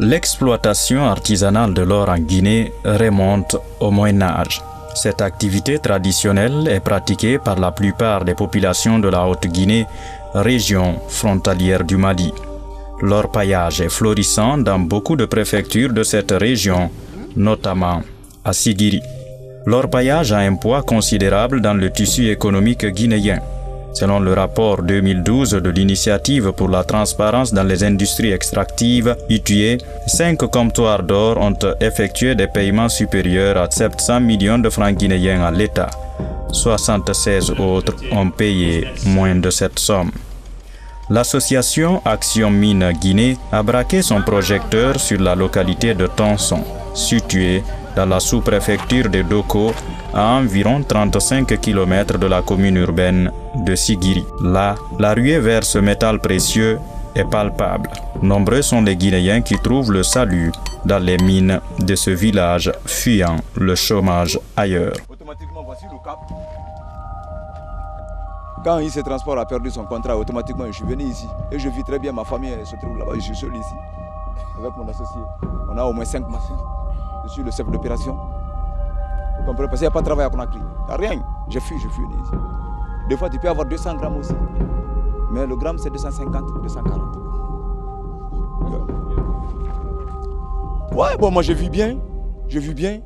L'exploitation artisanale de l'or en Guinée remonte au Moyen Âge. Cette activité traditionnelle est pratiquée par la plupart des populations de la Haute-Guinée, région frontalière du Mali. L'orpaillage est florissant dans beaucoup de préfectures de cette région, notamment à Sigiri. L'orpaillage a un poids considérable dans le tissu économique guinéen. Selon le rapport 2012 de l'Initiative pour la transparence dans les industries extractives, ITUE, 5 comptoirs d'or ont effectué des paiements supérieurs à 700 millions de francs guinéens à l'État. 76 autres ont payé moins de cette somme. L'association Action Mine Guinée a braqué son projecteur sur la localité de Tonson, située dans la sous-préfecture de Doko, à environ 35 km de la commune urbaine de Sigiri. Là, la ruée vers ce métal précieux est palpable. Nombreux sont les Guinéens qui trouvent le salut dans les mines de ce village, fuyant le chômage ailleurs. Automatiquement, voici le cap. Quand IC Transport a perdu son contrat, automatiquement je suis venu ici. Et je vis très bien, ma famille se trouve là-bas, je suis seul ici. Avec mon associé. On a au moins 5 machines. Je suis le chef d'opération. Vous comprenez? Parce qu'il n'y a pas de travail à Conakry. Il n'y a rien. Je fuis ici. Des fois, tu peux avoir 200 grammes aussi. Mais le gramme, c'est 250, 240. Ouais, bon, moi, je vis bien. Je vis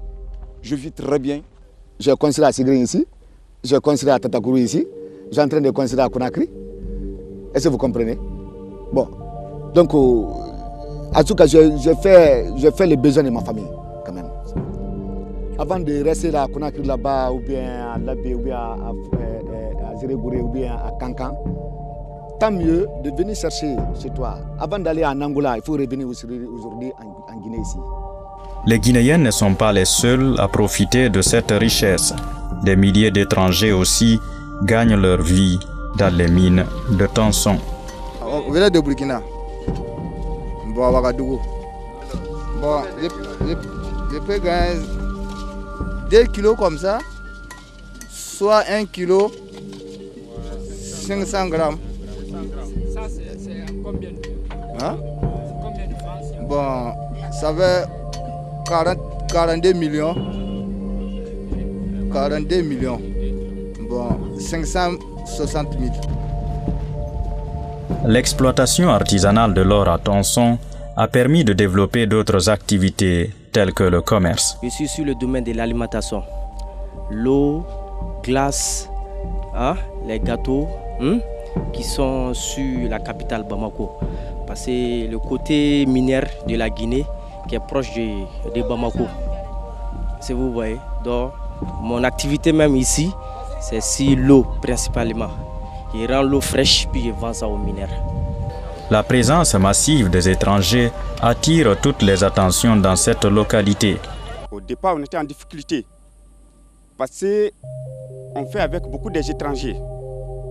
très bien. Je considère à Sigiri ici. Je considère à Tatakourou ici. Je suis en train de considérer à Conakry. Est-ce que vous comprenez? Bon. Donc, en tout cas, je fais les besoins de ma famille, quand même. Avant de rester là, à Conakry là-bas, ou bien à Labé, ou bien à Zérégouré, ou bien à Kankan, tant mieux de venir chercher chez toi. Avant d'aller en Angola, il faut revenir aujourd'hui en Guinée ici. Les Guinéens ne sont pas les seuls à profiter de cette richesse. Des milliers d'étrangers aussi gagnent leur vie dans les mines de Tonson. On vient de Burkina. Bon, à Ouagadougou. Bon, je peux gagner 2 kilos comme ça, soit 1 kilo, 500 grammes. Ça, c'est combien de Hein? combien de francs? Bon, ça fait 42 millions. 42 millions. Bon, 560 000. L'exploitation artisanale de l'or à Tonson a permis de développer d'autres activités telles que le commerce. Je suis sur le domaine de l'alimentation. L'eau, glace, les gâteaux qui sont sur la capitale Bamako. Parce que le côté minière de la Guinée qui est proche de Bamako. Si vous voyez, donc mon activité même ici, c'est sur l'eau principalement. Je rends l'eau fraîche puis je vends ça aux mineurs. La présence massive des étrangers attire toutes les attentions dans cette localité. Au départ, on était en difficulté parce qu'on fait avec beaucoup d'étrangers.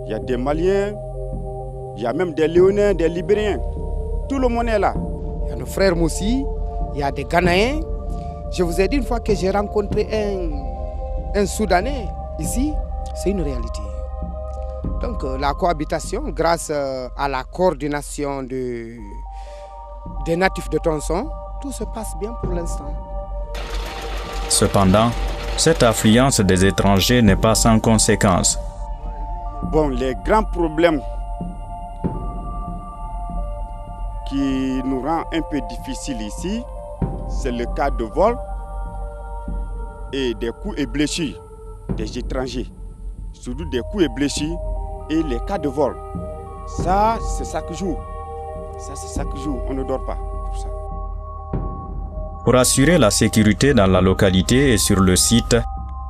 Il y a des Maliens, il y a même des Léonins, des Libériens. Tout le monde est là. Il y a nos frères Moussi, il y a des Ghanéens. Je vous ai dit une fois que j'ai rencontré un Soudanais ici, c'est une réalité. Donc la cohabitation, grâce à la coordination des natifs de Tonson, tout se passe bien pour l'instant. Cependant, cette affluence des étrangers n'est pas sans conséquences. Bon, les grands problèmes qui nous rend un peu difficile ici, c'est le cas de vol et des coups et blessures des étrangers. Surtout des coups et blessures et les cas de vol. Ça, c'est ça que joue. Ça, c'est ça que joue. On ne dort pas pour ça. Pour assurer la sécurité dans la localité et sur le site,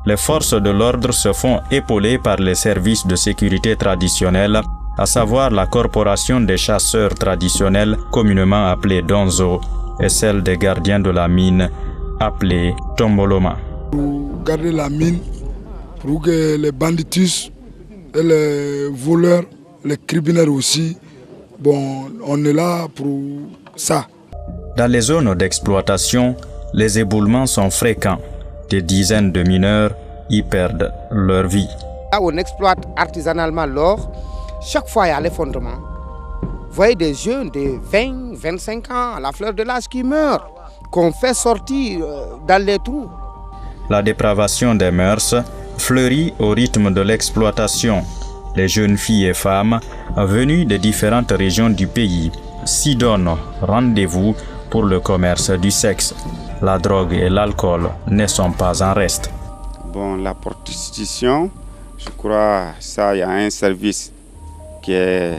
les forces de l'ordre se font épauler par les services de sécurité traditionnels, à savoir la corporation des chasseurs traditionnels, communément appelée Donzo, et celle des gardiens de la mine, appelée Tomboloma. Pour garder la mine, pour que les banditus et les voleurs, les criminels aussi, bon, on est là pour ça. Dans les zones d'exploitation, les éboulements sont fréquents. Des dizaines de mineurs y perdent leur vie. Là où on exploite artisanalement l'or, chaque fois il y a l'effondrement. Vous voyez des jeunes de 20, 25 ans à la fleur de l'âge qui meurent, qu'on fait sortir dans les trous. La dépravation des mœurs fleurit au rythme de l'exploitation. Les jeunes filles et femmes venues de différentes régions du pays s'y donnent rendez-vous pour le commerce du sexe. La drogue et l'alcool ne sont pas en reste. Bon, la prostitution, je crois, ça, il y a un service qui est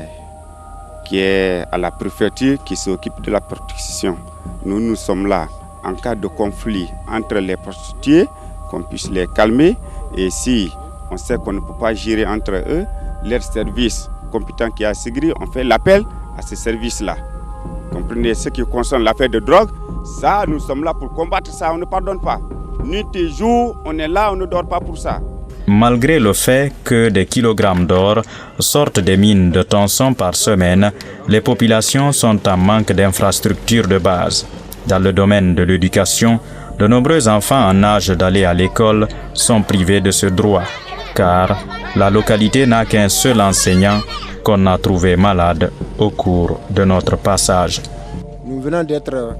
à la préfecture qui s'occupe de la prostitution. Nous sommes là en cas de conflit entre les prostituées, qu'on puisse les calmer. Et si on sait qu'on ne peut pas gérer entre eux, leur service compétent qui est à Sigri, on fait l'appel à ce service-là. Comprenez, ce qui concerne l'affaire de drogue, ça, nous sommes là pour combattre ça, on ne pardonne pas. Nuit et jour, on est là, on ne dort pas pour ça. Malgré le fait que des kilogrammes d'or sortent des mines de tungstène par semaine, les populations sont en manque d'infrastructures de base. Dans le domaine de l'éducation, de nombreux enfants en âge d'aller à l'école sont privés de ce droit, car la localité n'a qu'un seul enseignant qu'on a trouvé malade au cours de notre passage. Nous venons d'être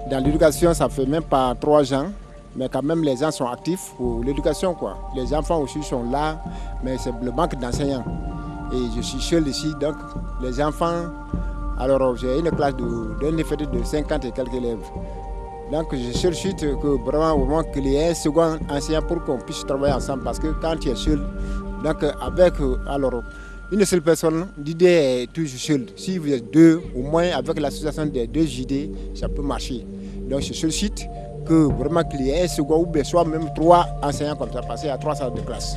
dans l'éducation, ça fait même pas 3 ans, mais quand même les gens sont actifs pour l'éducation, quoi. Les enfants aussi sont là, mais c'est le manque d'enseignants. Et je suis seul ici, donc les enfants, alors j'ai une classe d'un effectif de 50 et quelques élèves. Donc je sollicite que vraiment au moins qu'il y ait un second enseignant pour qu'on puisse travailler ensemble, parce que quand tu es seul, donc avec une seule personne, l'idée est toujours seule. Si vous êtes 2, au moins avec l'association des 2 idées, ça peut marcher. Donc je sollicite que vraiment qu'il y ait un second ou bien soit même 3 enseignants comme ça, passer à 3 salles de classe.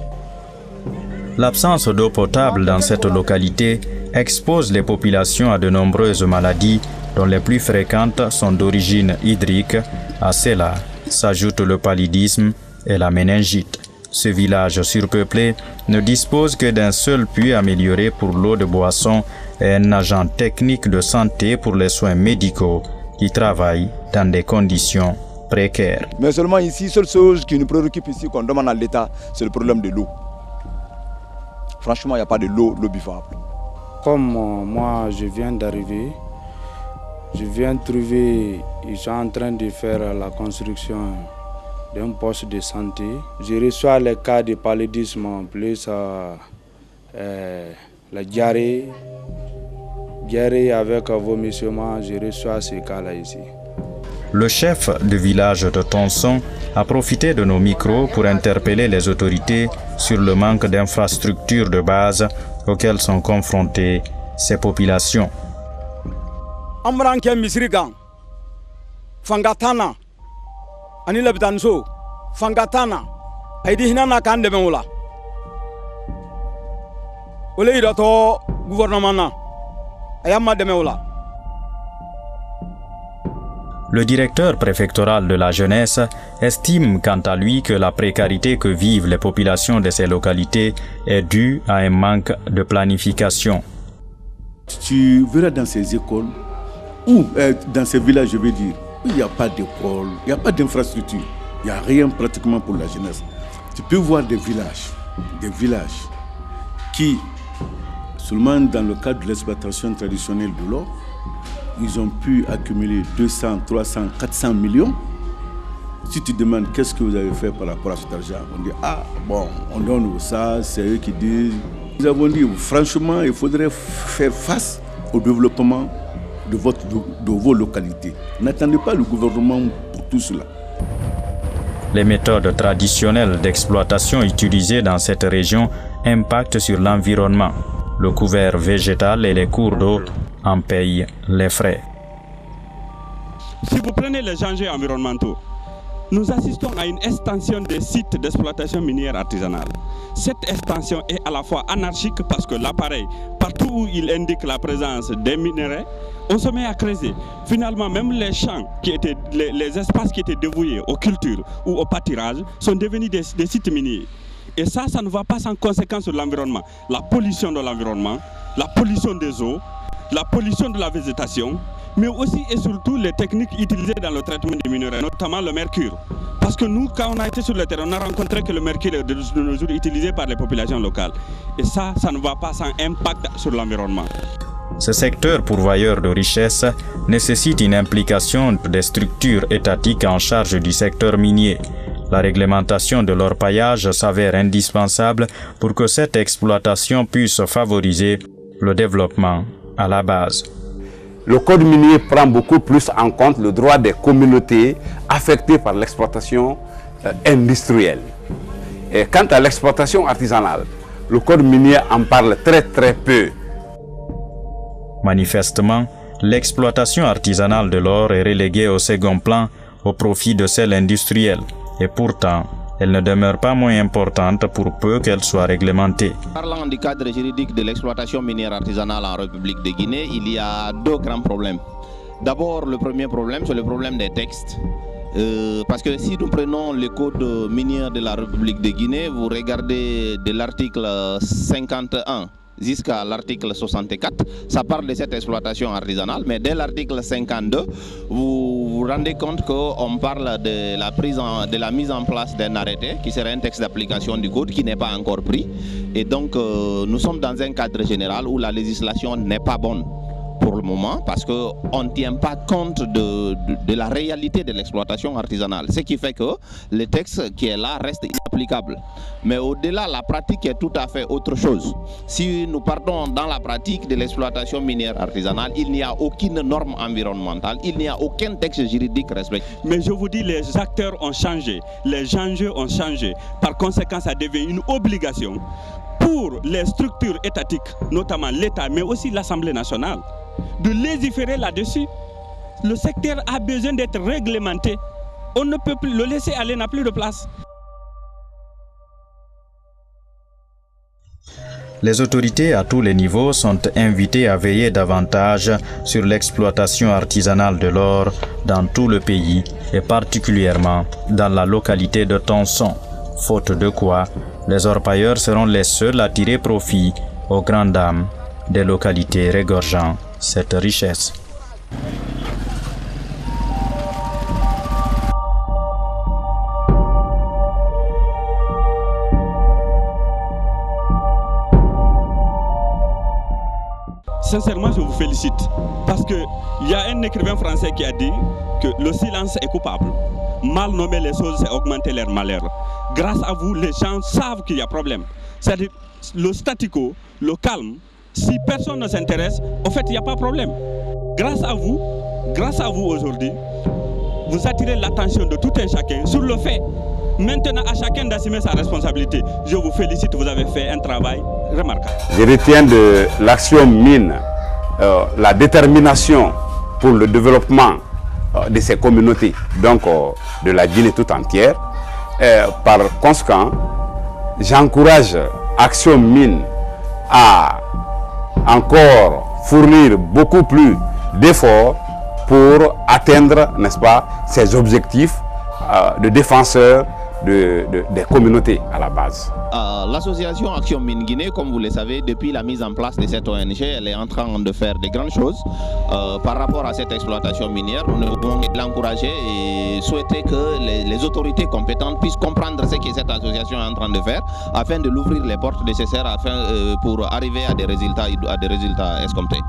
L'absence d'eau potable dans cette localité expose les populations à de nombreuses maladies dont les plus fréquentes sont d'origine hydrique. À cela s'ajoute le paludisme et la méningite. Ce village surpeuplé ne dispose que d'un seul puits amélioré pour l'eau de boisson et un agent technique de santé pour les soins médicaux qui travaille dans des conditions précaires. Mais seulement ici, seule chose qui nous préoccupe ici, qu'on demande à l'État, c'est le problème de l'eau. Franchement, il n'y a pas de l'eau buvable. Comme moi, je viens d'arriver, je viens trouver, ils sont en train de faire la construction d'un poste de santé. Je reçois les cas de paludisme, plus la diarrhée avec vomissement, je reçois ces cas-là ici. Le chef du village de Tongson a profité de nos micros pour interpeller les autorités sur le manque d'infrastructures de base auxquelles sont confrontées ces populations. Amranke Misrigan, Fangatana, Anila Bitanso, Fangatana, Aidihina Kandemola. Ole Irato, gouvernement, Ayama Demeola. Le directeur préfectoral de la jeunesse estime quant à lui que la précarité que vivent les populations de ces localités est due à un manque de planification. Tu verras dans ces écoles, ou dans ces villages, je veux dire, il n'y a pas d'école, il n'y a pas d'infrastructure, il n'y a rien pratiquement pour la jeunesse. Tu peux voir des villages qui, seulement dans le cadre de l'exploitation traditionnelle de l'or, ils ont pu accumuler 200, 300, 400 millions. Si tu demandes qu'est-ce que vous avez fait par rapport à cet argent, on dit, ah bon, on donne ça, c'est eux qui disent. Nous avons dit, franchement, il faudrait faire face au développement de vos localités. N'attendez pas le gouvernement pour tout cela. Les méthodes traditionnelles d'exploitation utilisées dans cette région impactent sur l'environnement. Le couvert végétal et les cours d'eau en payent les frais. Si vous prenez les enjeux environnementaux, nous assistons à une extension des sites d'exploitation minière artisanale. Cette extension est à la fois anarchique parce que l'appareil, partout où il indique la présence des minerais, on se met à creuser. Finalement, même les champs, les espaces qui étaient dévoués aux cultures ou au pâturage sont devenus des sites miniers. Et ça ne va pas sans conséquence sur l'environnement. La pollution de l'environnement, la pollution des eaux, la pollution de la végétation, mais aussi et surtout les techniques utilisées dans le traitement des minerais, notamment le mercure. Parce que nous, quand on a été sur le terrain, on a rencontré que le mercure est de nos jours utilisé par les populations locales. Et ça ne va pas sans impact sur l'environnement. Ce secteur pourvoyeur de richesses nécessite une implication des structures étatiques en charge du secteur minier. La réglementation de l'orpaillage s'avère indispensable pour que cette exploitation puisse favoriser le développement à la base. Le code minier prend beaucoup plus en compte le droit des communautés affectées par l'exploitation industrielle. Et quant à l'exploitation artisanale, le code minier en parle très peu. Manifestement, l'exploitation artisanale de l'or est reléguée au second plan au profit de celle industrielle. Et pourtant, elle ne demeure pas moins importante pour peu qu'elle soit réglementée. Parlant du cadre juridique de l'exploitation minière artisanale en République de Guinée, il y a deux grands problèmes. D'abord, le premier problème, c'est le problème des textes. Parce que si nous prenons le code minier de la République de Guinée, vous regardez de l'article 51 jusqu'à l'article 64, ça parle de cette exploitation artisanale, mais dès l'article 52, vous vous rendez compte qu'on parle de la mise en place d'un arrêté qui serait un texte d'application du code qui n'est pas encore pris. Et donc nous sommes dans un cadre général où la législation n'est pas bonne pour le moment parce qu'on ne tient pas compte de la réalité de l'exploitation artisanale. Ce qui fait que le texte qui est là reste inapplicable. Mais au-delà, la pratique est tout à fait autre chose. Si nous partons dans la pratique de l'exploitation minière artisanale, il n'y a aucune norme environnementale, il n'y a aucun texte juridique respecté. Mais je vous dis, les acteurs ont changé, les enjeux ont changé. Par conséquent, ça devient une obligation pour les structures étatiques, notamment l'État, mais aussi l'Assemblée nationale, de légiférer là-dessus. Le secteur a besoin d'être réglementé. On ne peut plus le laisser aller, n'a plus de place. Les autorités à tous les niveaux sont invitées à veiller davantage sur l'exploitation artisanale de l'or dans tout le pays et particulièrement dans la localité de Tonson, faute de quoi les orpailleurs seront les seuls à tirer profit aux grandes dames des localités regorgeant cette richesse. Sincèrement, je vous félicite parce qu'il y a un écrivain français qui a dit que le silence est coupable. Mal nommer les choses, c'est augmenter leur malheur. Grâce à vous, les gens savent qu'il y a problème. C'est-à-dire le statu quo, le calme, si personne ne s'intéresse, au fait, il n'y a pas de problème. Grâce à vous aujourd'hui, vous attirez l'attention de tout un chacun sur le fait. Maintenant, à chacun d'assumer sa responsabilité. Je vous félicite, vous avez fait un travail remarquable. Je retiens de l'action mine la détermination pour le développement de ces communautés, donc de la Guinée tout entière. Par conséquent, j'encourage Action Mine à encore fournir beaucoup plus d'efforts pour atteindre, n'est-ce pas, ces objectifs de défenseurs des communautés à la base. L'association Action Mine Guinée, comme vous le savez, depuis la mise en place de cette ONG, elle est en train de faire de grandes choses par rapport à cette exploitation minière. Nous devons l'encourager et souhaiter que les autorités compétentes puissent comprendre ce que cette association est en train de faire afin de l'ouvrir les portes nécessaires pour arriver à des résultats escomptés.